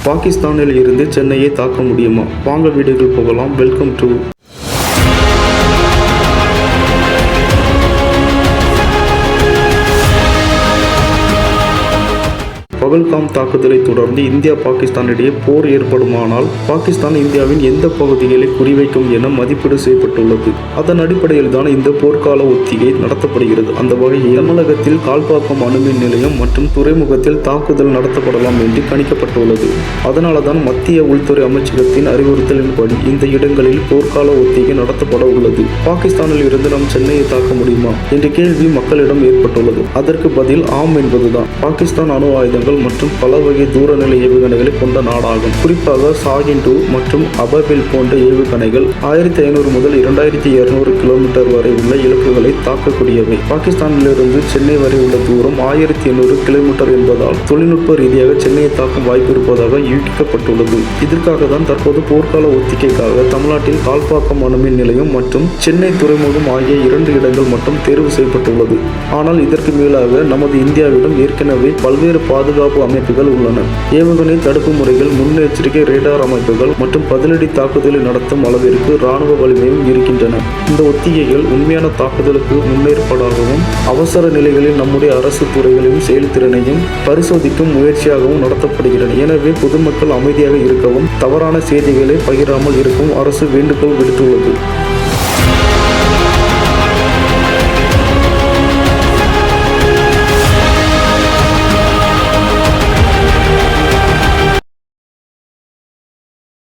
பாகிஸ்தானில் இருந்து சென்னையை தாக்க முடியுமா? வாங்க வீடியோக்குள் போகலாம். வெல்கம் டு பகல்காம் தாக்குதலை தொடர்ந்து இந்தியா பாகிஸ்தான் இடையே போர் ஏற்படுமானால் பாகிஸ்தான் இந்தியாவின் எந்த பகுதிகளை குறிவைக்கும் என மதிப்பீடு செய்யப்பட்டுள்ளது. அதன் அடிப்படையில் தான் இந்த போர்க்கால ஒத்திகை நடத்தப்படுகிறது. அந்த வகையில் தமிழகத்தில் கால்பாக்கம் அணுமின் நிலையம் மற்றும் துறைமுகத்தில் தாக்குதல் நடத்தப்படலாம் என்று கணிக்கப்பட்டுள்ளது. அதனால தான் மத்திய உள்துறை அமைச்சகத்தின் அறிவுறுத்தலின்படி இந்த இடங்களில் போர்க்கால ஒத்திகை நடத்தப்பட உள்ளது. பாகிஸ்தானில் இருந்து நாம் சென்னையை தாக்க முடியுமா என்ற கேள்வி மக்களிடம் ஏற்பட்டுள்ளது. அதற்கு பதில் ஆம் என்பதுதான். பாகிஸ்தான் அணு ஆயுதங்கள் மற்றும் பல வகை தூரநிலை ஏவுகணைகளை கொண்ட நாடாகும். குறிப்பாக ஷாஹின்-2 மற்றும் அபபில் போன்ற ஏவுகணைகள் 1500 முதல் 2200 கிலோமீட்டர் வரை உள்ள இலக்குகளை தாக்கக்கூடியவை. பாகிஸ்தானிலிருந்து சென்னை வரை உள்ள தூரம் 1800 கிலோமீட்டர் என்பதால் தொழில்நுட்ப ரீதியாக சென்னையை தாக்கும் வாய்ப்பு இருப்பதாக யூகிக்கப்பட்டுள்ளது. இதற்காக தான் தற்போது போர்க்கால ஒத்திகைக்காக தமிழ்நாட்டில் கால்பாக்கம் அணுமின் நிலையம் மற்றும் சென்னை துறைமுகம் ஆகிய 2 இடங்கள் மட்டும் தேர்வு செய்யப்பட்டுள்ளது. ஆனால் இதற்கு மேலாக நமது இந்தியாவிடம் ஏற்கனவே பல்வேறு பாதுகாப்பு அமைப்புகள் உள்ளன. ஏவுகணை தடுப்பு முறைகள், முன்னெச்சரிக்கை ரேடார் அமைப்புகள் மற்றும் பதிலடி தாக்குதலை நடத்தும் அளவிற்கு இராணுவ வலிமையும் இருக்கின்றன. இந்த ஒத்திகைகள் உண்மையான தாக்குதலுக்கு முன்னேற்பாடாகவும் அவசர நிலைகளில் நம்முடைய அரசு துறைகளின் செயல்திறனையும் பரிசோதிக்கும் முயற்சியாகவும் நடத்தப்படுகின்றன. எனவே பொதுமக்கள் அமைதியாக இருக்கவும் தவறான செய்திகளை பகிராமல் இருக்கவும் அரசு வேண்டுகோள் விடுத்துள்ளது.